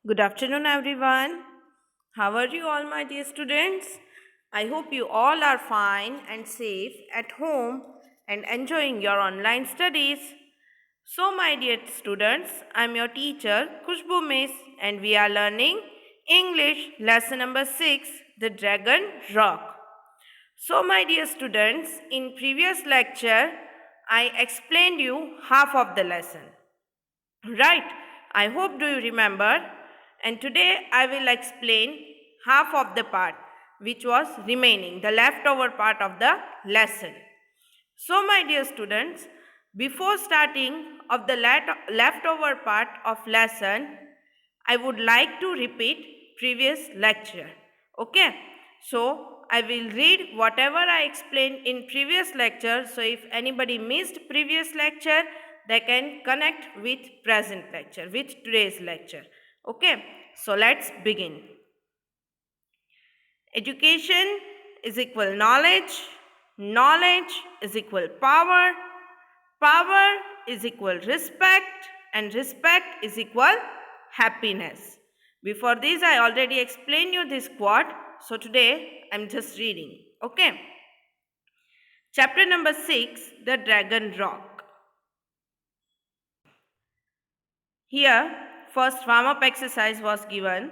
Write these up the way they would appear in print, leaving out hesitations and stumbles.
Good afternoon, everyone. How are you all, my dear students? I hope you all are fine and safe at home and enjoying your online studies. So, my dear students, I'm your teacher, Kushbu Miss, and we are learning English lesson number 6, The Dragon Rock. So, my dear students, in previous lecture, I explained you half of the lesson. Right, I hope do you remember. And today I will explain half of the part which was remaining, the leftover part of the lesson. So my dear students, before starting of the leftover part of lesson, I would like to repeat previous lecture. Okay, so I will read whatever I explained in previous lecture. So if anybody missed previous lecture, they can connect with present lecture, with today's lecture. Okay, so let's begin. Education is equal knowledge, knowledge is equal power, power is equal respect, and respect is equal happiness. Before this, I already explained you this quote, so today I'm just reading. Okay. Chapter number 6, The Dragon Rock. Here, first warm up exercise was given.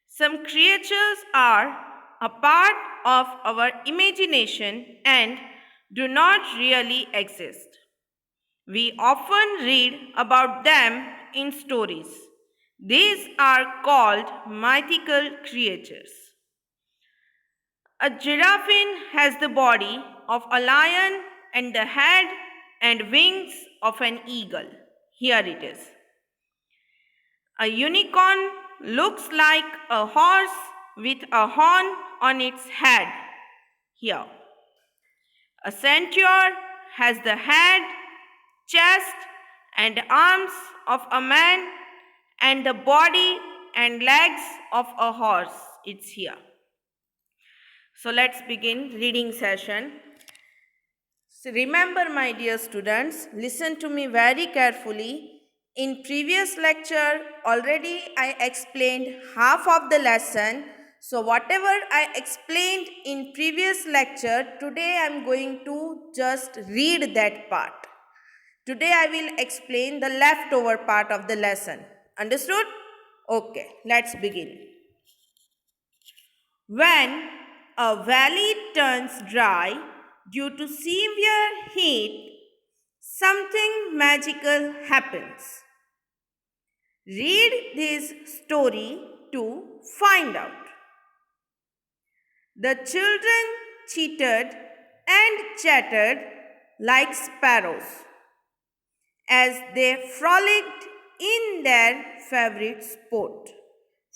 Some creatures are a part of our imagination and do not really exist. We often read about them in stories. These are called mythical creatures. A giraffe has the body of a lion and the head and wings of an eagle. Here it is. A unicorn looks like a horse with a horn on its head. Here. A centaur has the head, chest, and arms of a man and the body and legs of a horse. It's here. So let's begin reading session. So remember, my dear students, listen to me very carefully. In previous lecture, already I explained half of the lesson. So whatever I explained in previous lecture, today I am going to just read that part. Today I will explain the leftover part of the lesson. Understood? Okay, let's begin. When a valley turns dry due to severe heat, something magical happens. Read this story to find out. The children cheated and chattered like sparrows as they frolicked in their favorite sport.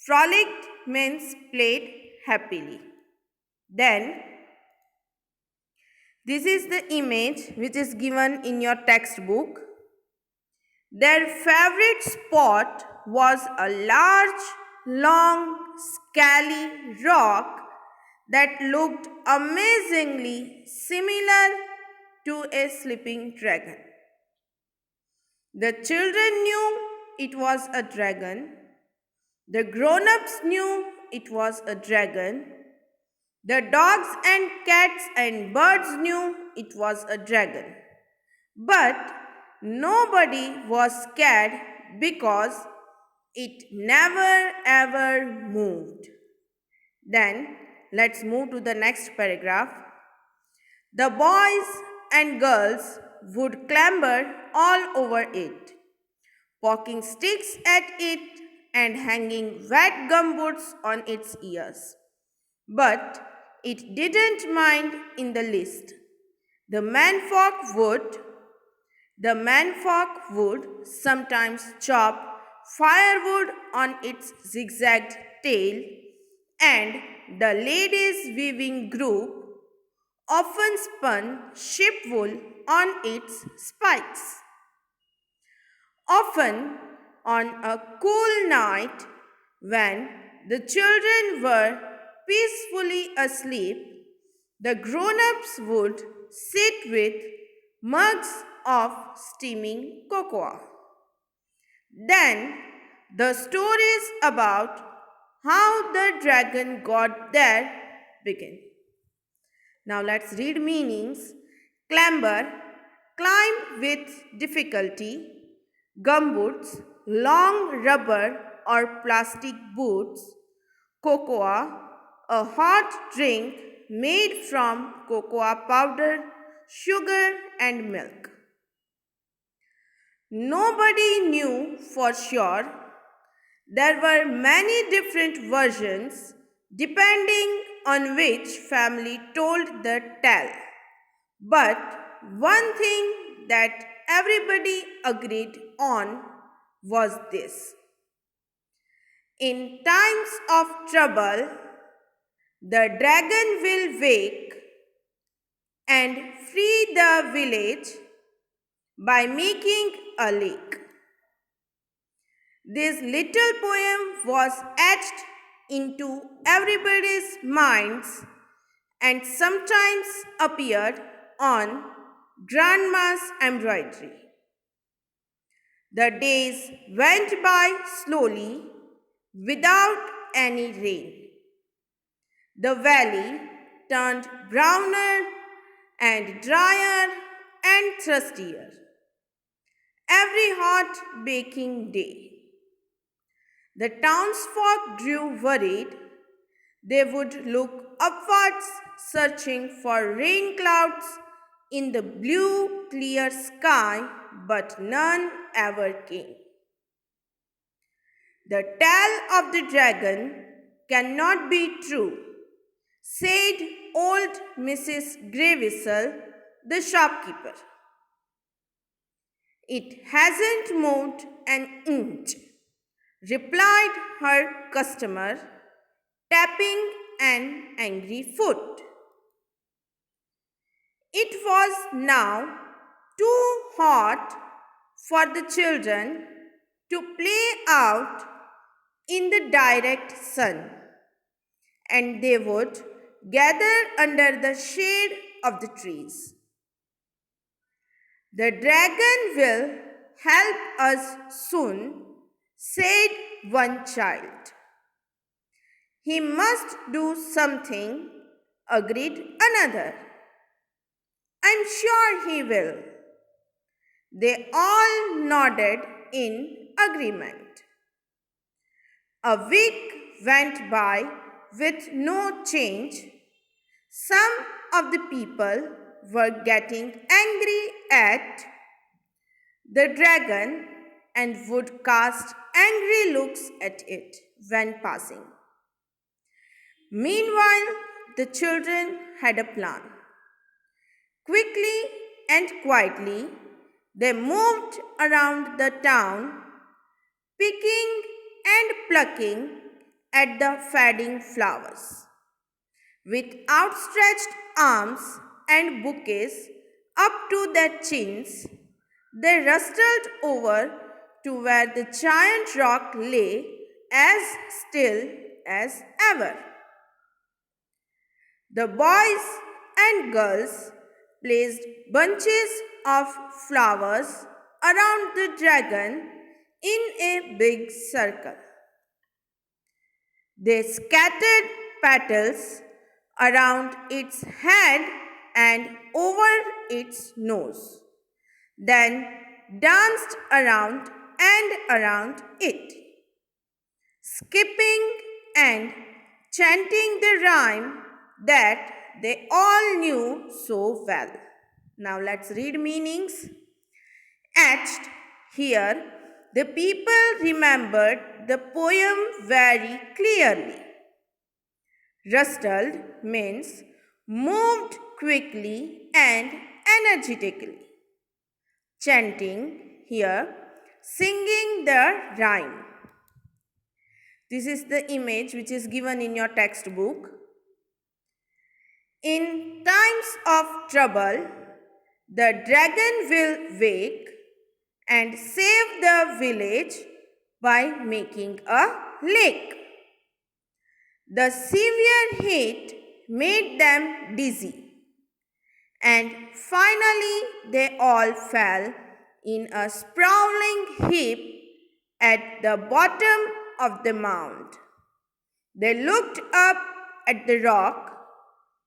Frolicked means played happily. Then, this is the image which is given in your textbook. Their favorite spot was a large, long, scaly rock that looked amazingly similar to a sleeping dragon. The children knew it was a dragon. The grown ups knew it was a dragon. The dogs and cats and birds knew it was a dragon. But nobody was scared because it never ever moved. Then let's move to the next paragraph. The boys and girls would clamber all over it, poking sticks at it and hanging wet gumboots on its ears. But it didn't mind in the least. The manfolk would sometimes chop firewood on its zigzagged tail, and the ladies' weaving group often spun sheep wool on its spikes. Often, on a cool night when the children were peacefully asleep, the grown ups would sit with mugs of steaming cocoa. Then The stories about how the dragon got there begin. Now let's read meanings. Clamber, climb with difficulty. Gumboots, long rubber or plastic boots. Cocoa, a hot drink made from cocoa powder, sugar, and milk. Nobody knew for sure. There were many different versions depending on which family told the tale. But one thing that everybody agreed on was this: in times of trouble, the dragon will wake and free the village by making a lake. This little poem was etched into everybody's minds and sometimes appeared on grandma's embroidery. The days went by slowly without any rain. The valley turned browner and drier and thirstier every hot baking day. The townsfolk grew worried. They would look upwards, searching for rain clouds in the blue, clear sky, but none ever came. The tale of the dragon cannot be true, said old Mrs. Greyvissel, the shopkeeper. It hasn't moved an inch, replied her customer, tapping an angry foot. It was now too hot for the children to play out in the direct sun, and they would gather under the shade of the trees. The dragon will help us soon, said one child. He must do something, agreed another. I'm sure he will. They all nodded in agreement. A week went by with no change. Some of the people were getting angry at the dragon and would cast angry looks at it when passing. Meanwhile, the children had a plan. Quickly and quietly, they moved around the town, picking and plucking at the fading flowers. With outstretched arms and bouquets up to their chins, they rustled over to where the giant rock lay as still as ever. The boys and girls placed bunches of flowers around the dragon in a big circle. They scattered petals around its head and over its nose, then danced around and around it, skipping and chanting the rhyme that they all knew so well. Now let's read meanings. Etched, here the people remembered the poem very clearly. Rustled means moved quickly and energetically. Chanting, here singing the rhyme. This is the image which is given in your textbook. In times of trouble, the dragon will wake and save the village by making a lake. The severe heat made them dizzy, and finally they all fell in a sprawling heap at the bottom of the mound. They looked up at the rock.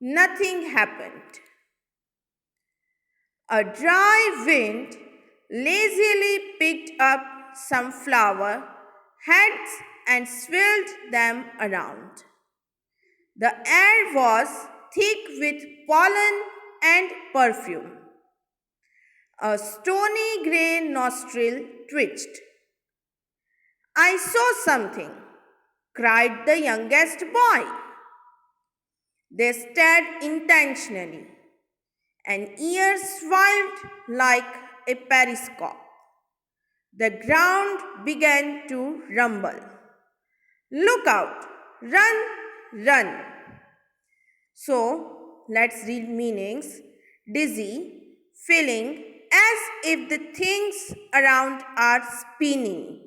Nothing happened. A dry wind lazily picked up some flower heads and swirled them around. The air was thick with pollen and perfume. A stony grey nostril twitched. I saw something, cried the youngest boy. They stared intentionally. An ear swived like a periscope. The ground began to rumble. Look out! Run! Run! So, let's read meanings. Dizzy, feeling as if the things around are spinning.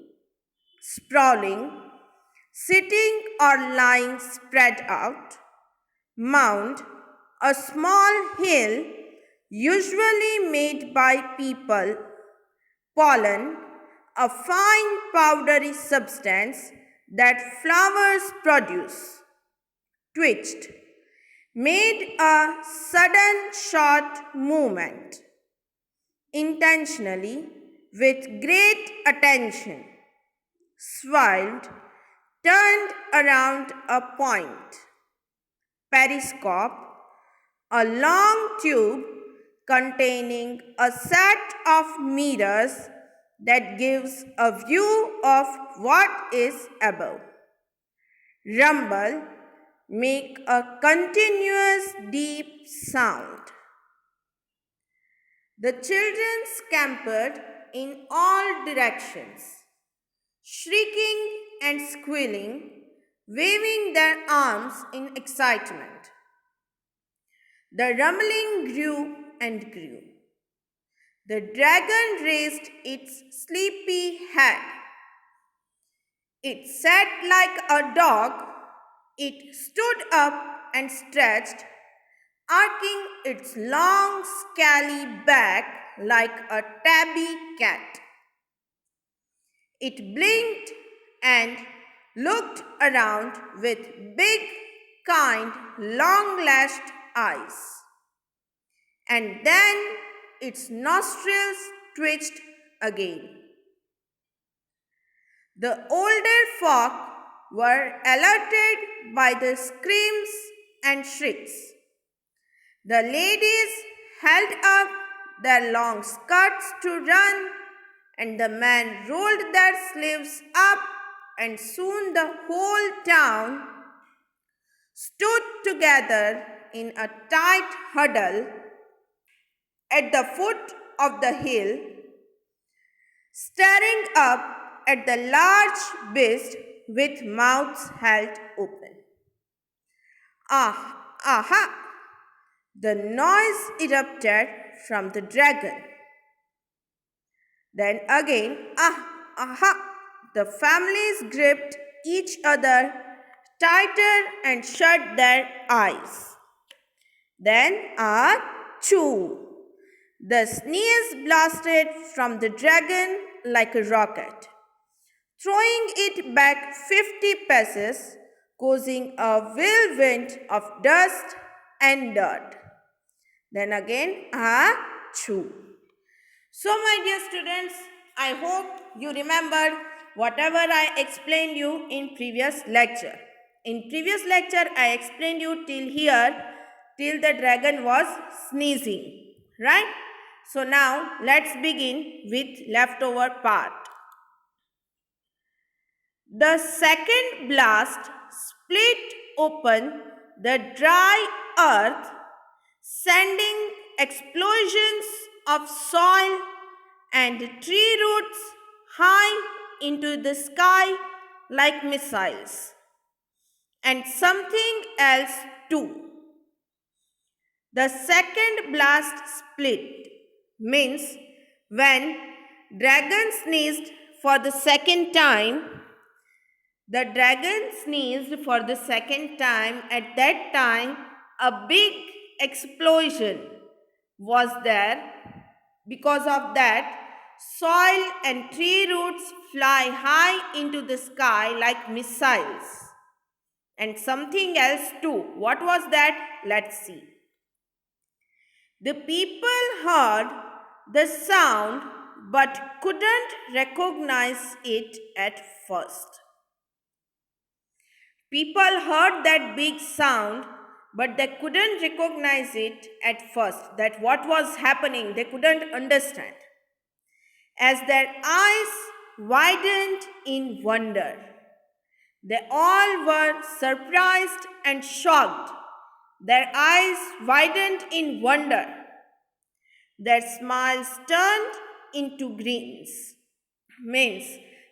Sprawling, sitting or lying spread out. Mound, a small hill usually made by people. Pollen, a fine powdery substance that flowers produce. Twitched, made a sudden short movement. Intentionally, with great attention. Swirled, turned around a point. Periscope, a long tube containing a set of mirrors that gives a view of what is above. Rumble, make a continuous deep sound. The children scampered in all directions, shrieking and squealing, waving their arms in excitement. The rumbling grew and grew. The dragon raised its sleepy head. It sat like a dog. It stood up and stretched, arching its long, scaly back like a tabby cat. It blinked and looked around with big, kind, long-lashed eyes. And then its nostrils twitched again. The older folk were alerted by the screams and shrieks. The ladies held up their long skirts to run, and the men rolled their sleeves up, and soon the whole town stood together in a tight huddle at the foot of the hill, staring up at the large beast with mouths held open. Aha! The noise erupted from the dragon. Then again, aha! The families gripped each other tighter and shut their eyes. Then, achoo! The sneeze blasted from the dragon like a rocket, throwing it back 50 paces, causing a whirlwind of dust and dirt. Then again, achoo! So, my dear students, I hope you remembered whatever I explained you in previous lecture. In previous lecture, I explained you till here, till the dragon was sneezing, right? So now, let's begin with leftover part. The second blast split open the dry earth, sending explosions of soil and tree roots high into the sky like missiles. And something else too. The second blast split means when dragon sneezed for the second time, at that time a big explosion was there. Because of that, soil and tree roots fly high into the sky like missiles. And something else too. What was that? Let's see. The people heard the sound but couldn't recognize it at first. People heard that big sound but they couldn't recognize it at first. That what was happening, they couldn't understand. As their eyes widened in wonder, they all were surprised and shocked. Their eyes widened in wonder. Their smiles turned into grins. Means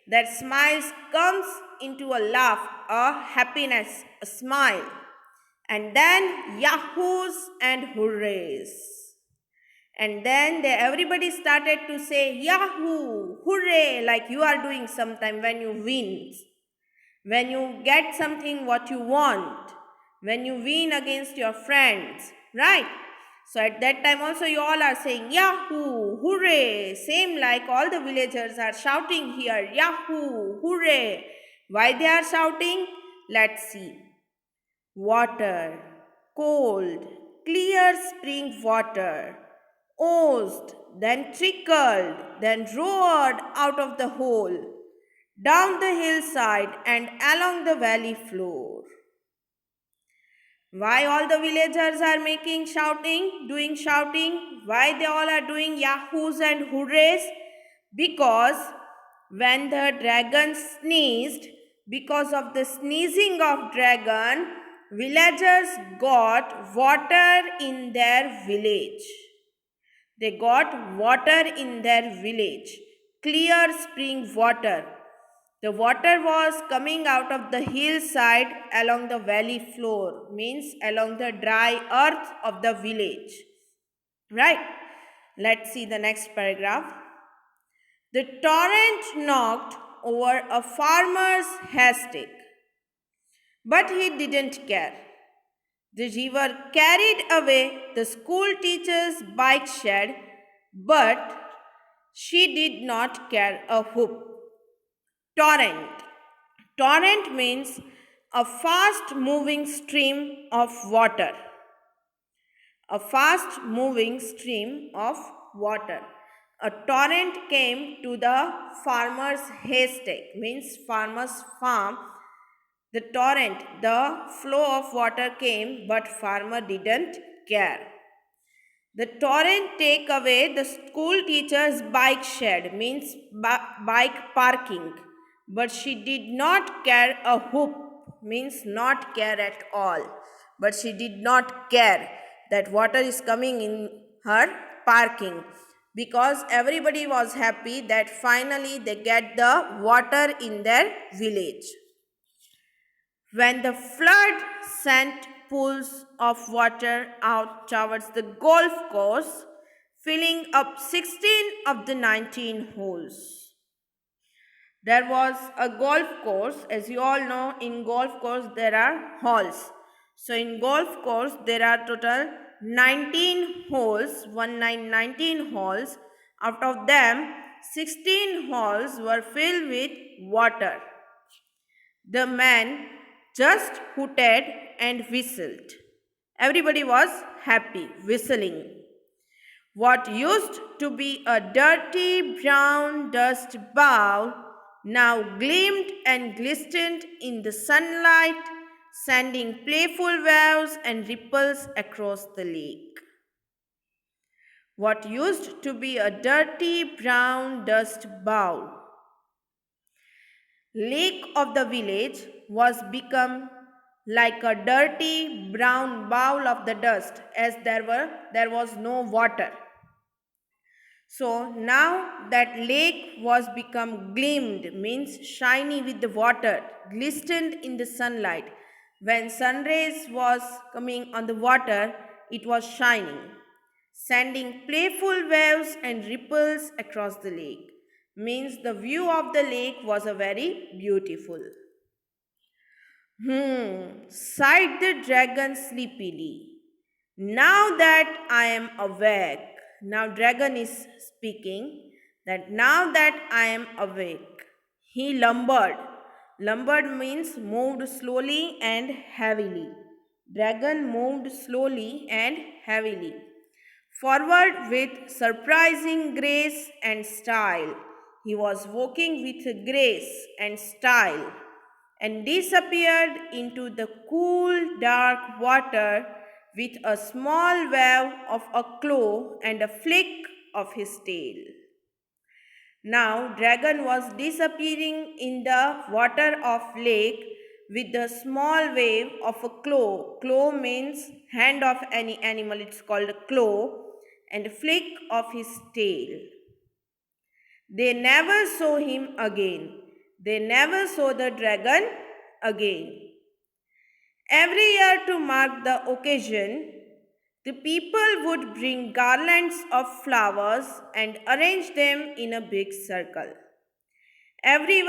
their smiles comes into a laugh, a happiness, a smile. And then yahoos and hurrays. And then everybody started to say yahoo, hooray, like you are doing sometime when you win. When you get something what you want, when you win against your friends, right? So at that time also you all are saying yahoo, hooray, same like all the villagers are shouting here, yahoo, hooray. Why they are shouting? Let's see. Water, cold, clear spring water, oozed, then trickled, then roared out of the hole, down the hillside and along the valley floor. Why all the villagers are making shouting, doing shouting? Why they all are doing yahoos and hurrays? Because when the dragon sneezed, because of the sneezing of dragon, villagers got water in their village. They got water in their village, clear spring water. The water was coming out of the hillside along the valley floor, means along the dry earth of the village. Right? Let's see the next paragraph. The torrent knocked over a farmer's haystack, but he didn't care. The river carried away the school teacher's bike shed, but she did not care a whoop. Torrent. Torrent means a fast moving stream of water. A fast moving stream of water. A torrent came to the farmer's haystack, means farmer's farm. The torrent, the flow of water came, but farmer didn't care. The torrent take away the school teacher's bike shed, means bike parking, but she did not care a whoop, means not care at all. But she did not care that water is coming in her parking, because everybody was happy that finally they get the water in their village. When the flood sent pools of water out towards the golf course, filling up 16 of the 19 holes. There was a golf course. As you all know, in golf course there are holes. So in golf course there are total 19 holes, 19 holes. Out of them, 16 holes were filled with water. The man just hooted and whistled. Everybody was happy, whistling. What used to be a dirty brown dust bowl now gleamed and glistened in the sunlight, sending playful waves and ripples across the lake. What used to be a dirty brown dust bowl, lake of the village, was become like a dirty brown bowl of the dust, as there was no water. So now that lake was become gleamed, means shiny with the water, glistened in the sunlight. When sun rays was coming on the water, it was shining, sending playful waves and ripples across the lake. Means the view of the lake was a very beautiful. Sighed the dragon sleepily. Now that I am awake, now dragon is speaking. that now that I am awake, he lumbered. Lumbered means moved slowly and heavily. Dragon moved slowly and heavily. Forward with surprising grace and style. He was walking with grace and style and disappeared into the cool, dark water with a small wave of a claw and a flick of his tail. Now dragon was disappearing in the water of lake with the small wave of a claw. Claw means hand of any animal, it's called a claw, and flick of his tail. They never saw him again. They never saw the dragon again. Every year to mark the occasion, the people would bring garlands of flowers and arrange them in a big circle. Every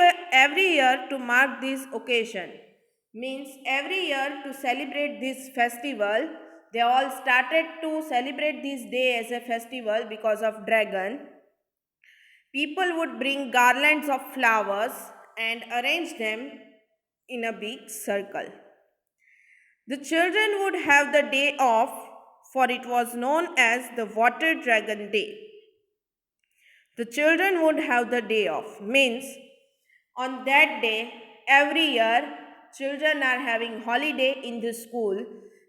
year to mark this occasion means every year to celebrate this festival. They all started to celebrate this day as a festival because of dragon. People would bring garlands of flowers and arrange them in a big circle. The children would have the day off, for it was known as the Water Dragon Day. The children would have the day off, means on that day, every year, children are having holiday in the school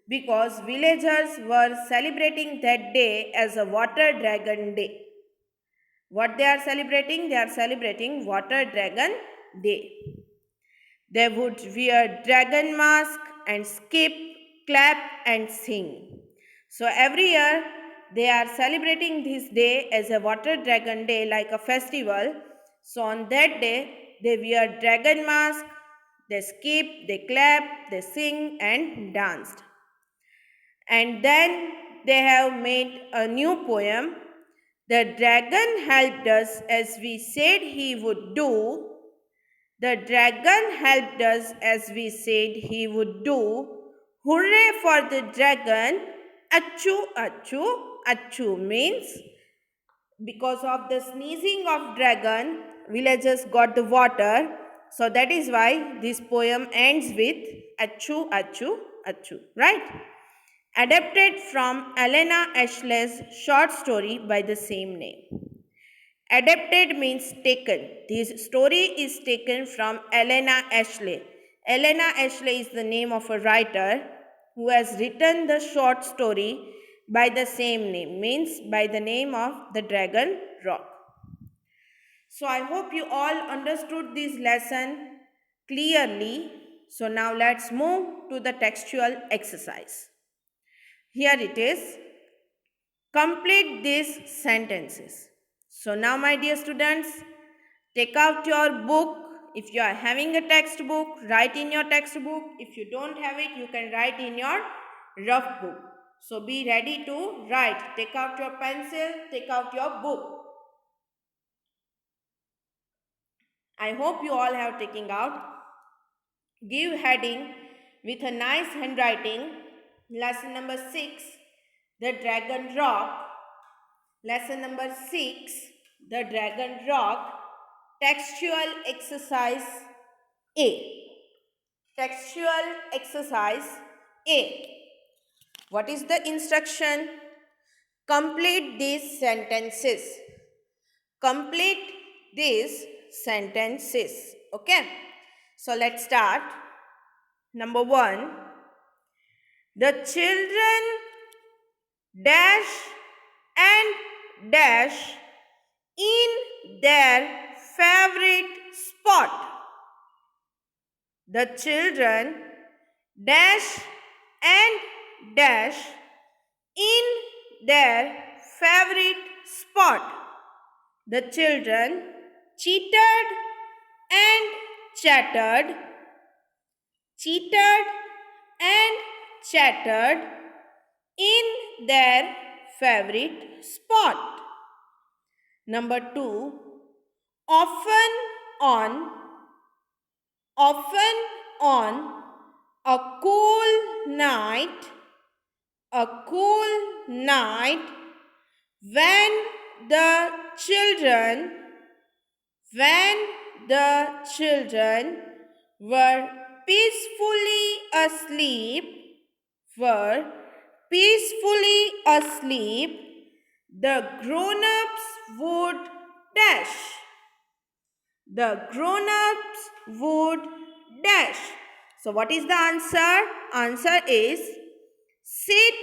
because villagers were celebrating that day as a Water Dragon Day. What they are celebrating? They are celebrating Water Dragon Day. They would wear dragon mask and skip, clap and sing. So every year they are celebrating this day as a Water Dragon Day like a festival. So on that day they wear dragon mask, they skip, they clap, they sing and danced. And then they have made a new poem. The dragon helped us as we said he would do. The dragon helped us as we said he would do. Hooray for the dragon! Achoo, achoo, achoo means because of the sneezing of dragon, villagers got the water. So that is why this poem ends with achoo, achoo, achoo, right? Adapted from Elena Ashley's short story by the same name. Adapted means taken. This story is taken from Elena Ashley. Elena Ashley is the name of a writer who has written the short story by the same name, means by the name of the Dragon Rock. So I hope you all understood this lesson clearly. So now let's move to the textual exercise. Here it is. Complete these sentences. So now my dear students, take out your book. If you are having a textbook, write in your textbook. If you don't have it, you can write in your rough book. So be ready to write. Take out your pencil, take out your book. I hope you all have taken out. Give heading with a nice handwriting. Lesson number 6, the Dragon Rock. Lesson number 6, the Dragon Rock. Textual exercise A. Textual exercise A. What is the instruction? Complete these sentences. Complete these sentences. Okay. So let's start. Number 1. The children dash and dash in their favorite spot. The children dash and dash in their favorite spot. The children cheated and chattered, cheated and chattered in their favorite spot. Number 2, often on a cool night when the children when the children were peacefully asleep were peacefully asleep, the grown-ups would dash. The grown-ups would dash. So what is the answer? Answer is sit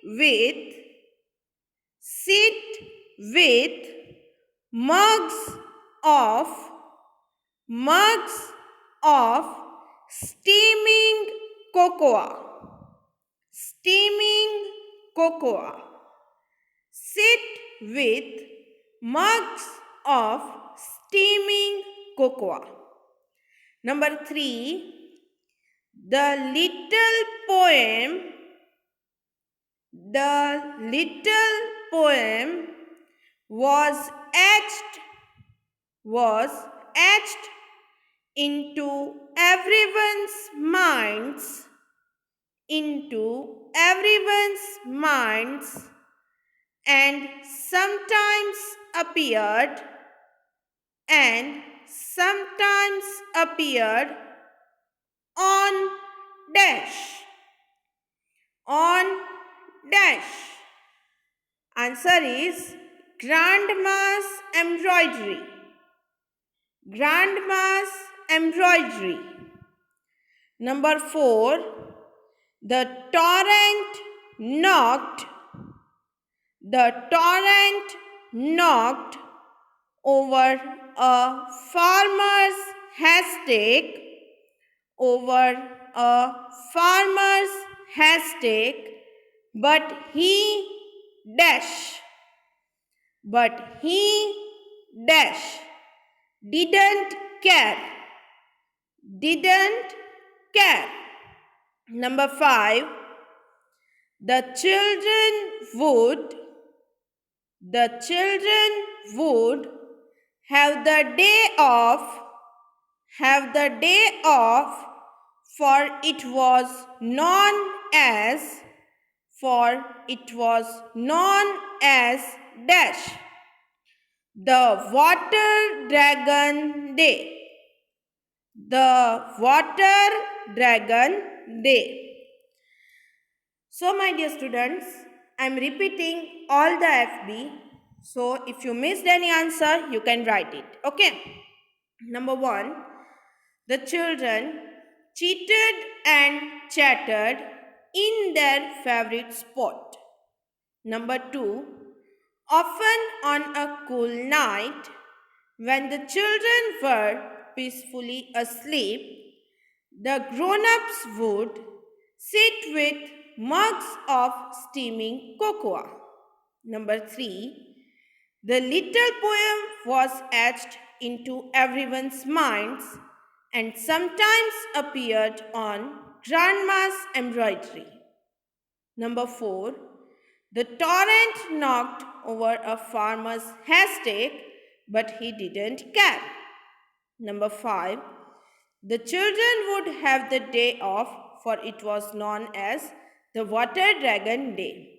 with sit with mugs of mugs of steaming cocoa. Steaming cocoa. Sit with mugs of steaming cocoa. Number 3, the little poem was etched into everyone's minds and sometimes appeared on on dash. Answer is grandma's embroidery. Grandma's embroidery. Number 4, the torrent knocked over a farmer's haystack, but he didn't care. Number 5, the children would have the day off, for it was known as dash, the water dragon day. The water dragon day. So my dear students, I am repeating all the FB. So if you missed any answer, you can write it. Okay. Number 1, the children cheated and chattered in their favorite spot. Number 2, often on a cool night, when the children were peacefully asleep, the grown-ups would sit with mugs of steaming cocoa. Number 3, the little poem was etched into everyone's minds and sometimes appeared on grandma's embroidery. Number 4, the torrent knocked over a farmer's haystack, but he didn't care. Number 5, the children would have the day off, for it was known as the water dragon day.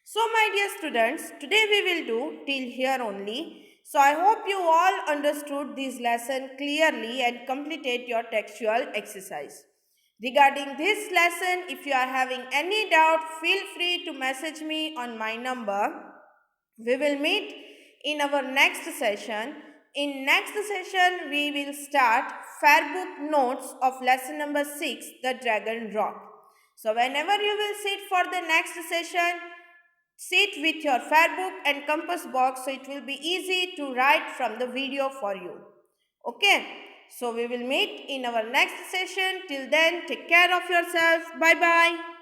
So my dear students, today we will do till here only. So I hope you all understood this lesson clearly and completed your textual exercise. Regarding this lesson, if you are having any doubt, feel free to message me on my number. We will meet in our next session. In next session, we will start Fairbook notes of lesson number 6, the Dragon Rock. So whenever you will sit for the next session, sit with your Fairbook and compass box, so it will be easy to write from the video for you. Okay, so we will meet in our next session. Till then, take care of yourself. Bye bye.